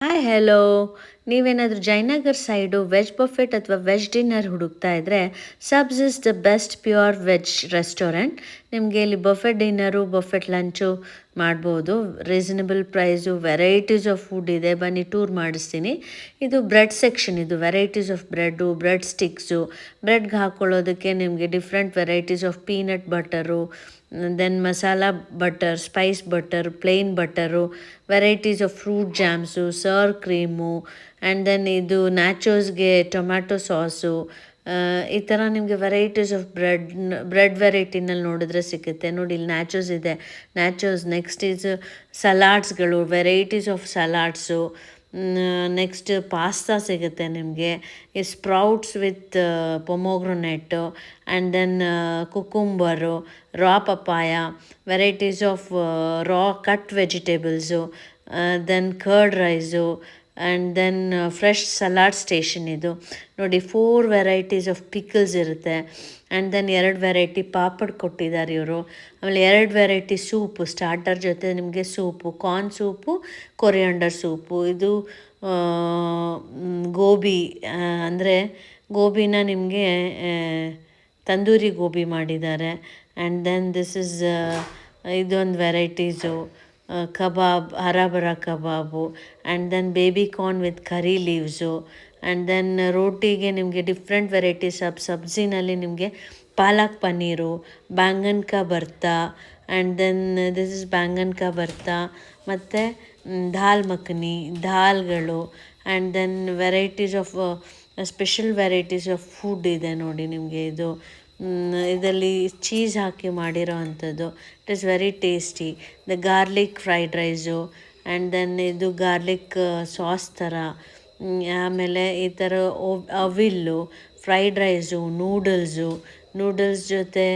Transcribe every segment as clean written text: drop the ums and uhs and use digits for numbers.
Hi hello. ನೀವೇನಾದರೂ Jayanagar side veg buffet ಅಥವಾ veg dinner ಹುಡುಕ್ತಾ ಇದ್ದರೆ ಸಬ್ಸ್ is the best pure veg restaurant. ನಿಮಗೆ ಇಲ್ಲಿ ಬಫೆಟ್ ಡಿನ್ನರು ಬಫೆಟ್ ಲಂಚು ಮಾಡ್ಬೋದು. Reasonable price, varieties of food ಇದೆ. ಬನ್ನಿ ಟೂರ್ ಮಾಡಿಸ್ತೀನಿ. ಇದು ಬ್ರೆಡ್ ಸೆಕ್ಷನ್. ಇದು varieties of bread, bread sticks, ಬ್ರೆಡ್ಗೆ ಹಾಕ್ಕೊಳ್ಳೋದಕ್ಕೆ ನಿಮಗೆ different varieties of peanut butter, then masala butter, spice butter, plain butter, varieties of fruit jams, sour cream, and then ಇದು ನ್ಯಾಚೋಸ್ಗೆ ಟೊಮ್ಯಾಟೊ ಸಾಸು. ಈ ಥರ ನಿಮಗೆ ವೆರೈಟೀಸ್ ಆಫ್ ಬ್ರೆಡ್ ವೆರೈಟಿನಲ್ಲಿ ನೋಡಿದ್ರೆ ಸಿಗುತ್ತೆ. ನೋಡಿ ಇಲ್ಲಿ ನ್ಯಾಚೋಸ್ ಇದೆ. ನ್ಯಾಚೋಸ್ ನೆಕ್ಸ್ಟ್ ಈಸ್ ಸಲಾಡ್ಸ್ಗಳು, varieties of salads. Next pasta ಸಿಗುತ್ತೆ ನಿಮಗೆ. ಈ sprouts with pomegranate, and then cucumber, raw papaya, varieties of raw cut vegetables, then curd rice, and then fresh salad station ಇದು. ನೋಡಿ 4 ವೆರೈಟೀಸ್ ಆಫ್ ಪಿಕಲ್ಸ್ ಇರುತ್ತೆ. And then 2 variety papad ಕೊಟ್ಟಿದ್ದಾರೆ ಇವರು. ಆಮೇಲೆ 2 variety soup, starter ಜೊತೆ ನಿಮಗೆ soup, corn soup, coriander soup. ಇದು ಗೋಬಿ, ಅಂದರೆ ಗೋಬಿನ ನಿಮಗೆ ತಂದೂರಿ ಗೋಬಿ ಮಾಡಿದ್ದಾರೆ. ಆ್ಯಂಡ್ ದೆನ್ ದಿಸ್ ಇಸ್ ಇದೊಂದು ವೆರೈಟೀಸು ಕಬಾಬ್, ಹರಾಬರ kebab, and then baby corn with curry leaves. And then ರೋಟಿಗೆ ನಿಮಗೆ ಡಿಫ್ರೆಂಟ್ ವೆರೈಟೀಸ್ ಆಫ್ ಸಬ್ಜಿನಲ್ಲಿ ನಿಮಗೆ ಪಾಲಕ್ paneer, baingan ka bharta, and then this is baingan ka bharta, ಮತ್ತು ದಾಲ್ ಮಖನಿ, ದಾಲ್ಗಳು, and then varieties of special varieties of food ಇದೆ ನೋಡಿ ನಿಮಗೆ. ಇದು ಇದರಲ್ಲಿ ಚೀಸ್ ಹಾಕಿ ಮಾಡಿರೋ ಅಂಥದ್ದು. It is very tasty. The garlic fried rice, and then ಇದು ಗಾರ್ಲಿಕ್ ಸಾಸ್ ಥರ. ಆಮೇಲೆ ಈ ಥರ ಅವಿಲ್ಲು, ಫ್ರೈಡ್ ರೈಸು, ನೂಡಲ್ಸ್ ಜೊತೆ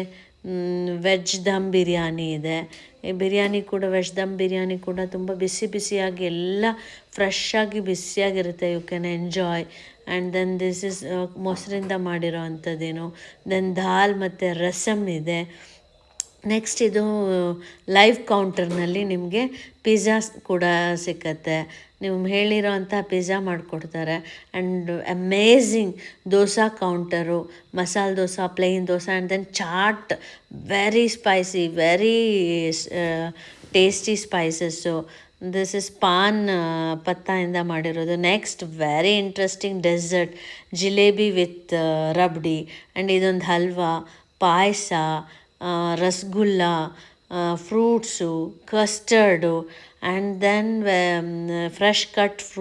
ವೆಜ್ ದಮ್ ಬಿರಿಯಾನಿ ಇದೆ. ಈ ಬಿರಿಯಾನಿ ಕೂಡ, ವೆಜ್ ದಮ್ ಬಿರಿಯಾನಿ ಕೂಡ ತುಂಬ ಬಿಸಿ ಬಿಸಿಯಾಗಿ ಎಲ್ಲ ಫ್ರೆಶ್ ಆಗಿ ಬಿಸಿಯಾಗಿರುತ್ತೆ. You can enjoy. And then this is ಮೊಸರಿಂದ ಮಾಡಿರೋ ಅಂಥದ್ದೇನು. ದೆನ್ ದಾಲ್ ಮತ್ತು ರಸಮ್ ಇದೆ. ನೆಕ್ಸ್ಟ್ ಇದು ಲೈವ್ ಕೌಂಟರ್ನಲ್ಲಿ ನಿಮಗೆ ಪಿಜ್ಜಾಸ್ ಕೂಡ ಸಿಕ್ಕತ್ತೆ. ನೀವು ಹೇಳಿರೋ ಅಂಥ ಪಿಜ್ಜಾ ಮಾಡಿಕೊಡ್ತಾರೆ. And amazing dosa counter, masala dosa, plain dosa, and then chaat, very spicy, very tasty spices. This is paan ಪತ್ತಾಯಿಂದ ಮಾಡಿರೋದು. Next very interesting dessert, jalebi with rabdi, and ಇದೊಂದು halwa, payasa, rasgulla, fruits, custard, and then fresh cut